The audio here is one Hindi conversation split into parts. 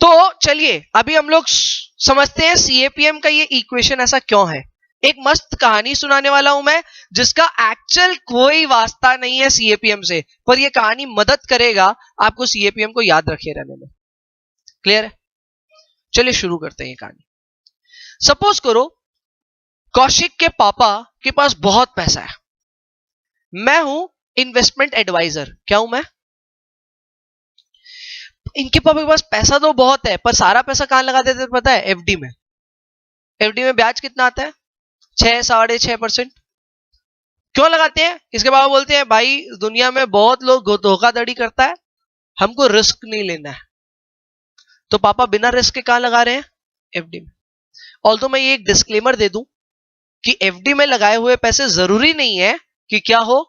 तो चलिए अभी हम लोग समझते हैं सीएपीएम का ये इक्वेशन ऐसा क्यों है। एक मस्त कहानी सुनाने वाला हूं मैं, जिसका एक्चुअल कोई वास्ता नहीं है सीएपीएम से, पर ये कहानी मदद करेगा आपको सीएपीएम को याद रखे रहने में। क्लियर है? चलिए शुरू करते हैं ये कहानी। सपोज करो कौशिक के पापा के पास बहुत पैसा है। मैं हूं इन्वेस्टमेंट एडवाइजर। क्या हूं मैं? इनके पापा के पास पैसा तो बहुत है, पर सारा पैसा कहां लगा देते पता है? एफडी में। एफडी में ब्याज कितना आता है? 6-6.5%। क्यों लगाते हैं? इसके पापा बोलते हैं भाई दुनिया में बहुत लोग धोखाधड़ी करता है, हमको रिस्क नहीं लेना है। तो पापा बिना रिस्क के कहां लगा रहे हैं? एफडी में। ऑल्दो मैं ये एक डिस्क्लेमर दे दूं कि एफडी में लगाए हुए पैसे जरूरी नहीं है कि क्या हो,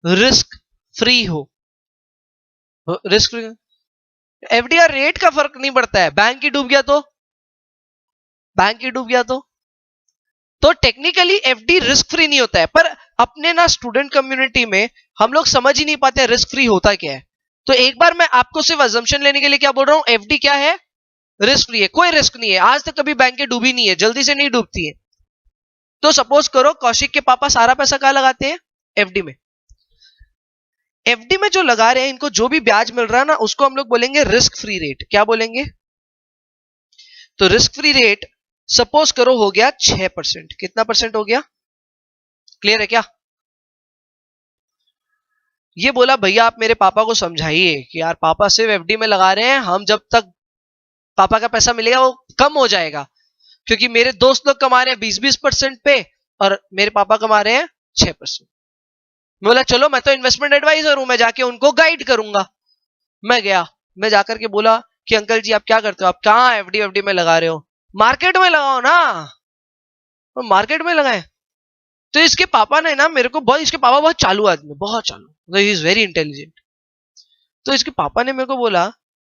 रिस्क फ्री हो। रिस्क फ्री एफडी का रेट का फर्क नहीं पड़ता है। बैंक ही डूब गया तो, बैंक ही डूब गया तो टेक्निकली एफडी रिस्क फ्री नहीं होता है। पर अपने ना स्टूडेंट कम्युनिटी में हम लोग समझ ही नहीं पाते रिस्क फ्री होता क्या है। तो एक बार मैं आपको सिर्फ अजम्पशन लेने के लिए क्या बोल रहा हूं, एफडी क्या है? रिस्क फ्री है, कोई रिस्क नहीं है। आज तक कभी बैंक डूबी नहीं है, जल्दी से नहीं डूबती है। तो सपोज करो कौशिक के पापा सारा पैसा कहां लगाते हैं? एफडी में। एफडी में जो लगा रहे हैं, इनको जो भी ब्याज मिल रहा है ना, उसको हम लोग बोलेंगे रिस्क फ्री रेट। क्या बोलेंगे? तो रिस्क फ्री रेट सपोज करो हो गया 6%। कितना परसेंट हो गया? क्लियर है क्या? ये बोला भैया आप मेरे पापा को समझाइए कि यार पापा सिर्फ एफडी में लगा रहे हैं, हम जब तक पापा का पैसा मिलेगा वो कम हो जाएगा, क्योंकि मेरे दोस्त लोग कमा रहे हैं 20-20% पे और मेरे पापा कमा रहे हैं 6%। मैं बोला चलो मैं तो इन्वेस्टमेंट एडवाइजर हूं, मैं जाके उनको गाइड करूंगा। मैं गया, मैं जाकर के बोला कि अंकल जी आप क्या करते हो, आप कहां एफडी में लगा रहे हो? मार्केट में लगाओ ना। तो मार्केट में लगाए। तो इसके पापा ने ना मेरे को बहुत, इसके पापा बहुत चालू आदमी, बहुत चालू, ही इज वेरी इंटेलिजेंट। तो इसके पापा ने मेरे को बोला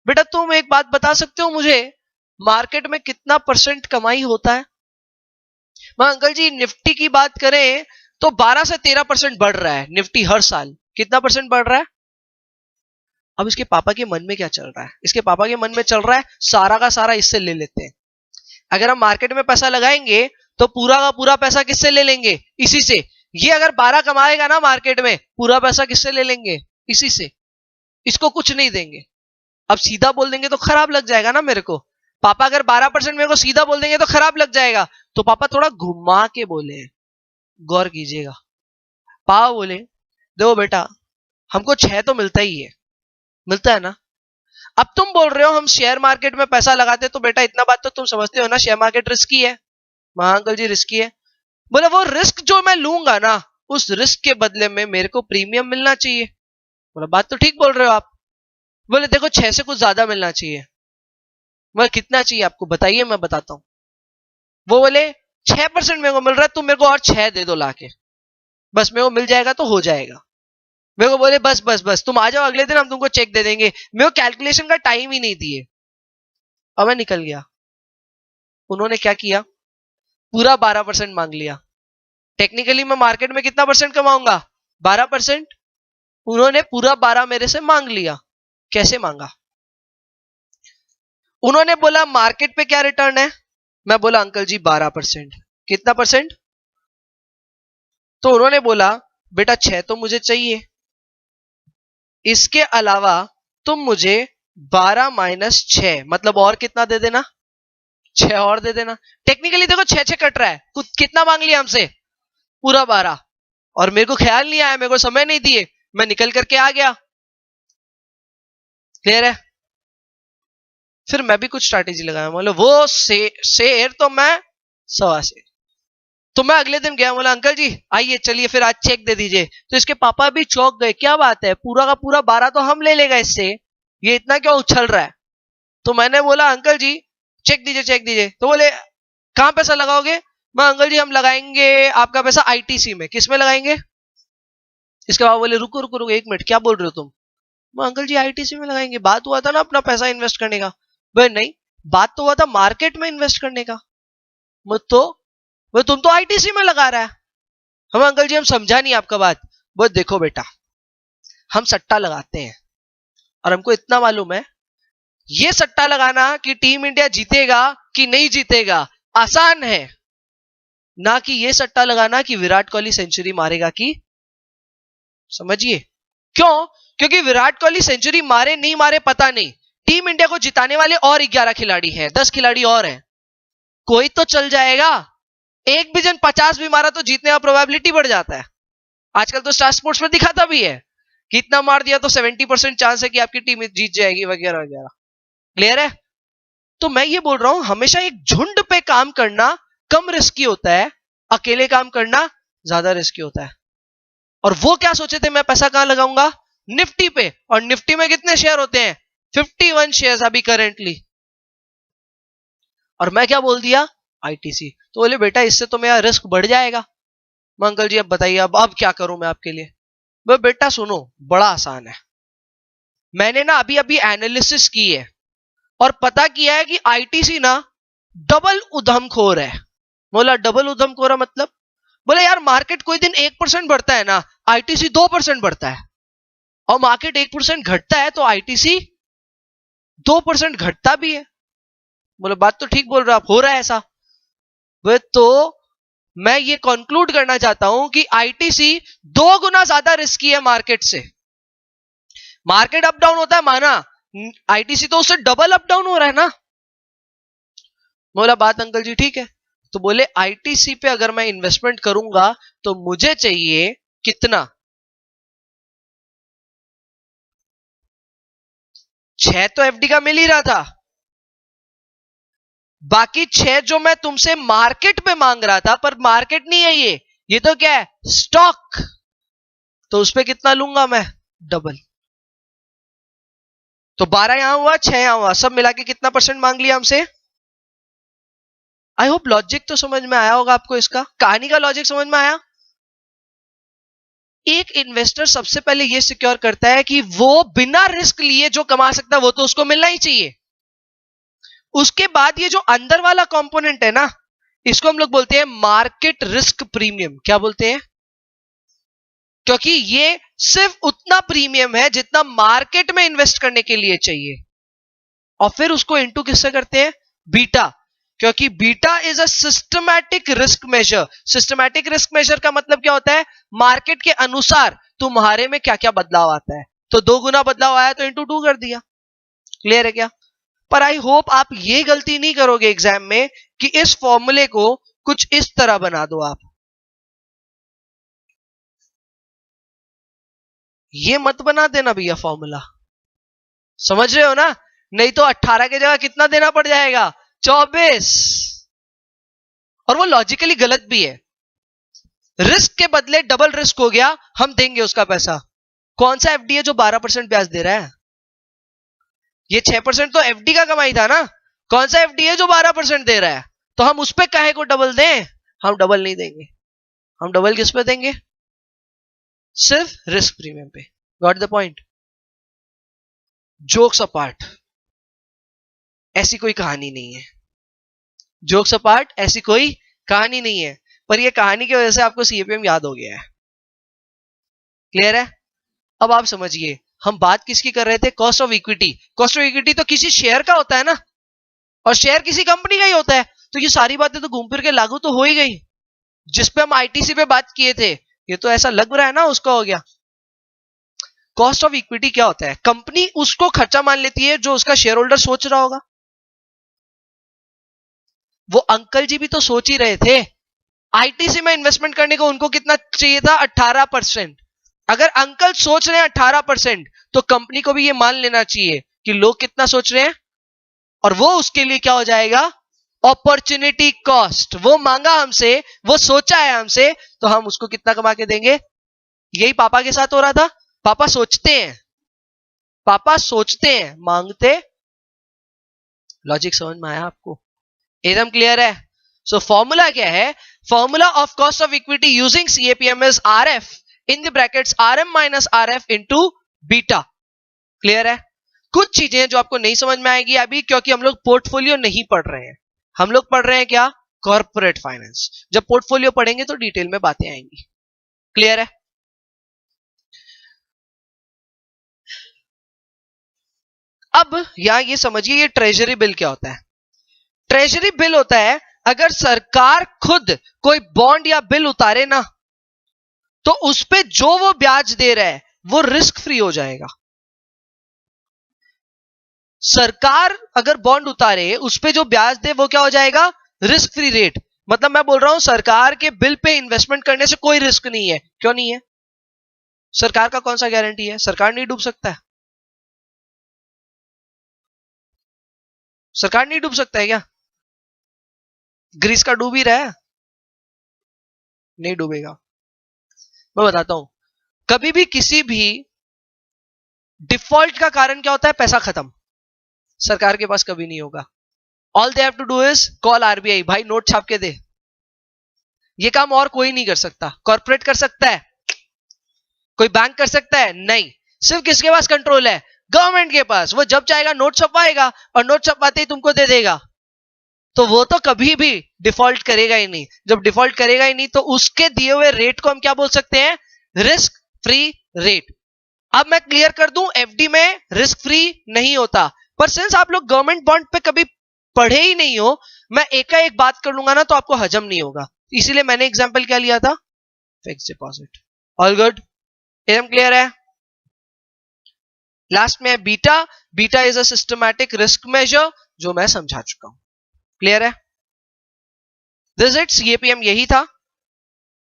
बेटा तुम एक बात बता सकते हो मुझे, मार्केट में कितना परसेंट कमाई होता है? मैं अंकल जी निफ्टी की बात करें तो 12 से 13% बढ़ रहा है निफ्टी हर साल। कितना परसेंट बढ़ रहा है? अब इसके पापा के मन में क्या चल रहा है? इसके पापा के मन में चल रहा है सारा का सारा इससे ले लेते हैं। अगर हम मार्केट में पैसा लगाएंगे तो पूरा का पूरा पैसा किससे ले लेंगे? इसी से। ये अगर 12 कमाएगा ना मार्केट में, पूरा पैसा किससे ले लेंगे? इसी से। इसको कुछ नहीं देंगे। अब सीधा बोल देंगे तो खराब लग जाएगा ना मेरे को। पापा अगर 12% मेरे को सीधा बोल देंगे तो खराब लग जाएगा। तो पापा थोड़ा घुमा के बोले, गौर कीजिएगा। पापा बोले देखो बेटा हमको 6 तो मिलता ही है, मिलता है ना। अब तुम बोल रहे हो हम शेयर मार्केट में पैसा लगाते, तो बेटा इतना बात तो तुम समझते हो ना, शेयर मार्केट रिस्की है। हाँ अंकल जी रिस्की है। बोले वो रिस्क जो मैं लूंगा ना, उस रिस्क के बदले में मेरे को प्रीमियम मिलना चाहिए। बोला बात तो ठीक बोल रहे हो आप। बोले देखो 6 से कुछ ज्यादा मिलना चाहिए। बोले कितना चाहिए आपको बताइए मैं बताता हूं। वो बोले 6% मेरे को मिल रहा है, तुम मेरे को और 6 दे दो लाके, बस मेरे को मिल जाएगा तो हो जाएगा। मेरे को बोले बस बस बस तुम आ जाओ अगले दिन हम तुमको चेक दे देंगे। मेरे को कैलकुलेशन का टाइम ही नहीं दिए। अब मैं निकल गया। उन्होंने क्या किया, पूरा 12% मांग लिया। टेक्निकली मैं मार्केट में कितना परसेंट कमाऊंगा? 12%। उन्होंने पूरा 12 मेरे से मांग लिया। कैसे मांगा? उन्होंने बोला मार्केट पे क्या रिटर्न है? मैं बोला अंकल जी 12%। कितना परसेंट? तो उन्होंने बोला बेटा 6 तो मुझे चाहिए, इसके अलावा तुम मुझे 12 माइनस 6 मतलब और कितना दे देना? 6 और दे देना। टेक्निकली देखो 6 कट रहा है, कितना मांग लिया हमसे? पूरा 12। और मेरे को ख्याल नहीं आया, मेरे को समय नहीं दिए, मैं निकल करके आ गया। क्लियर है? फिर मैं भी कुछ स्ट्रैटेजी लगाया। बोले वो शेर तो मैं 1.25 शेर। तो मैं अगले दिन गया, बोला अंकल जी आइए चलिए फिर आज चेक दे दीजिए। तो इसके पापा भी चौंक गए, क्या बात है पूरा का पूरा 12 तो हम ले लेगा इससे, ये इतना क्यों उछल रहा है? तो मैंने बोला अंकल जी चेक दीजिए चेक दीजिए। तो बोले कहां पैसा लगाओगे? मैं अंकल जी हम लगाएंगे आपका पैसा आईटीसी में। किस में लगाएंगे? इसके पापा बोले रुको रुको रुको 1 मिनट, क्या बोल रहे हो तुम? मैं अंकल जी आईटीसी में लगाएंगे, बात हुआ था ना अपना पैसा इन्वेस्ट करने का। भाई नहीं, बात तो हुआ था मार्केट में इन्वेस्ट करने का। वो तुम तो आईटीसी में लगा रहा है। हम अंकल जी हम समझा नहीं आपका बात। वो देखो बेटा हम सट्टा लगाते हैं और हमको इतना मालूम है ये सट्टा लगाना कि टीम इंडिया जीतेगा कि नहीं जीतेगा आसान है, ना कि ये सट्टा लगाना कि विराट कोहली सेंचुरी मारेगा कि, समझिए क्यों? क्योंकि विराट कोहली सेंचुरी मारे नहीं मारे पता नहीं, टीम इंडिया को जिताने वाले और 11 खिलाड़ी हैं, 10 खिलाड़ी और हैं, कोई तो चल जाएगा। एक भी जन 50 भी मारा तो जीतने का प्रोबेबिलिटी बढ़ जाता है। आजकल तो स्टार स्पोर्ट्स में दिखाता भी है कि इतना मार दिया तो 70% चांस है कि आपकी टीम जीत जाएगी वगैरह वगैरह। क्लियर है? तो मैं ये बोल रहा हूं हमेशा एक झुंड पे काम करना कम रिस्की होता है, अकेले काम करना ज्यादा रिस्की होता है। और वो क्या सोचे थे मैं पैसा कहां लगाऊंगा? निफ्टी पे। और निफ्टी में कितने शेयर होते हैं? 51 शेयर अभी करेंटली। और मैं क्या बोल दिया? आईटीसी। तो बोले बेटा इससे तो मेरा रिस्क बढ़ जाएगा। अंकल जी अब बताइए अब क्या करूं मैं आपके लिए? बेटा सुनो, बड़ा आसान है। मैंने ना अभी अभी एनालिसिस की है और पता किया है कि आईटीसी ना डबल उधमखोर है। बोला डबल उधमखोर मतलब? बोले यार मार्केट कोई दिन 1% बढ़ता है ना, आईटीसी 2% बढ़ता है, और मार्केट 1% घटता है तो आईटीसी 2% घटता भी है। बोले बात तो ठीक बोल रहे आप, हो रहा है ऐसा। वे तो मैं ये कंक्लूड करना चाहता हूं कि आईटीसी 2 गुना ज्यादा रिस्की है मार्केट से। मार्केट अप डाउन होता है माना, आईटीसी तो उससे डबल अप डाउन हो रहा है ना। बोला बात अंकल जी ठीक है। तो बोले आईटीसी पे अगर मैं इन्वेस्टमेंट करूंगा तो मुझे चाहिए कितना? 6 तो एफडी का मिल ही रहा था, बाकी 6 जो मैं तुमसे मार्केट पे मांग रहा था, पर मार्केट नहीं है ये तो क्या है? स्टॉक। तो उस पे कितना लूंगा मैं? डबल। तो 12 यहां हुआ, 6 यहां हुआ, सब मिला के कितना परसेंट मांग लिया हमसे? आई होप लॉजिक तो समझ में आया होगा आपको, इसका कहानी का लॉजिक समझ में आया। एक इन्वेस्टर सबसे पहले यह सिक्योर करता है कि वो बिना रिस्क लिए जो कमा सकता है वो तो उसको मिलना ही चाहिए। उसके बाद ये जो अंदर वाला कंपोनेंट है ना, इसको हम लोग बोलते हैं मार्केट रिस्क प्रीमियम। क्या बोलते हैं? क्योंकि ये सिर्फ उतना प्रीमियम है जितना मार्केट में इन्वेस्ट करने के लिए चाहिए। और फिर उसको इनटू किससे करते हैं? बीटा। क्योंकि beta is a systematic risk measure. Systematic risk measure का मतलब क्या होता है? मार्केट के अनुसार तुम्हारे में क्या क्या बदलाव आता है। तो 2 गुना बदलाव आया तो इंटू 2 कर दिया। क्लियर है क्या? पर आई होप आप ये गलती नहीं करोगे एग्जाम में कि इस फॉर्मूले को कुछ इस तरह बना दो आप। ये मत बना देना भैया फॉर्मूला, समझ रहे हो ना? नहीं तो 18 की जगह कितना देना पड़ जाएगा? 24। और वो लॉजिकली गलत भी है। रिस्क के बदले डबल रिस्क हो गया, हम देंगे उसका पैसा। कौन सा एफडी है जो 12% ब्याज दे रहा है? ये 6% तो एफडी का कमाई था ना। कौन सा एफडी है जो 12% दे रहा है? तो हम उस पे काहे को डबल दें? हम डबल नहीं देंगे। हम डबल किस पे देंगे? सिर्फ रिस्क प्रीमियम पे। Got the point? Jokes apart, ऐसी कोई कहानी नहीं है। जोक्स अपार्ट, ऐसी कोई कहानी नहीं है। पर यह कहानी की वजह से आपको सीएपीएम याद हो गया है। क्लियर है? अब आप समझिए हम बात किसकी कर रहे थे? Cost of equity. Cost of equity तो किसी शेयर का होता है ना, और शेयर किसी कंपनी का ही होता है। तो ये सारी बातें तो घूम फिर के लागू तो हो ही गई। जिसपे हम आईटीसी पे बात किए थे, ये तो ऐसा लग रहा है ना उसका हो गया। कॉस्ट ऑफ इक्विटी क्या होता है? कंपनी उसको खर्चा मान लेती है जो उसका शेयर होल्डर सोच रहा होगा। वो अंकल जी भी तो सोच ही रहे थे। आईटीसी में इन्वेस्टमेंट करने को उनको कितना चाहिए था? 18%। अगर अंकल सोच रहे हैं 18%, तो कंपनी को भी ये मान लेना चाहिए कि लोग कितना सोच रहे हैं। और वो उसके लिए क्या हो जाएगा? Opportunity cost. वो मांगा हमसे, वो सोचा है हमसे, तो हम उसको कितना कमा के देंगे? यही पापा के साथ हो रहा था। पापा सोचते हैं, पापा सोचते हैं, मांगते। लॉजिक समझ में आया आपको? एकदम क्लियर है? सो फॉर्मूला क्या है? Formula of cost of equity using CAPM is RF in the brackets RM minus RF into beta. Clear है? कुछ चीजें जो आपको नहीं समझ में आएगी अभी, क्योंकि हम लोग पोर्टफोलियो नहीं पढ़ रहे हैं। हम लोग पढ़ रहे हैं क्या? Corporate finance. जब पोर्टफोलियो पढ़ेंगे तो डिटेल में बातें आएंगी। क्लियर है? अब यहां ये समझिए ये ट्रेजरी बिल क्या होता है। ट्रेजरी बिल होता है अगर सरकार खुद कोई बॉन्ड या बिल उतारे ना, तो उस पे जो वो ब्याज दे रहा है वो रिस्क फ्री हो जाएगा। सरकार अगर बॉन्ड उतारे उस पे जो ब्याज दे वो क्या हो जाएगा, रिस्क फ्री रेट। मतलब मैं बोल रहा हूं सरकार के बिल पे इन्वेस्टमेंट करने से कोई रिस्क नहीं है। क्यों नहीं है? सरकार का कौन सा गारंटी है? सरकार नहीं डूब सकता है? सरकार नहीं डूब सकता है क्या? ग्रीस का डूब ही रहा है, नहीं डूबेगा। मैं बताता हूं, कभी भी किसी भी डिफॉल्ट का कारण क्या होता है? पैसा खत्म। सरकार के पास कभी नहीं होगा। All they have to do is call RBI, भाई नोट छाप के दे। ये काम और कोई नहीं कर सकता। कॉर्पोरेट कर सकता है? कोई बैंक कर सकता है? नहीं। सिर्फ किसके पास कंट्रोल है? गवर्नमेंट के पास। वो जब चाहेगा नोट छपवाएगा और नोट छपवाते ही तुमको दे देगा। तो वो तो कभी भी डिफॉल्ट करेगा ही नहीं। जब डिफॉल्ट करेगा ही नहीं तो उसके दिए हुए रेट को हम क्या बोल सकते हैं? Risk free rate. अब मैं क्लियर कर दूं, एफडी में रिस्क फ्री नहीं होता। पर सिंस आप लोग गवर्नमेंट बॉन्ड पे कभी पढ़े ही नहीं हो, मैं एक बात कर लूंगा ना तो आपको हजम नहीं होगा। इसीलिए मैंने एग्जांपल क्या लिया था? Fix deposit. All good? एकदम क्लियर है? लास्ट में beta. Beta is a systematic risk measure, जो मैं समझा चुका हूं। क्लियर है? दिस इट्स, ये पीएम यही था।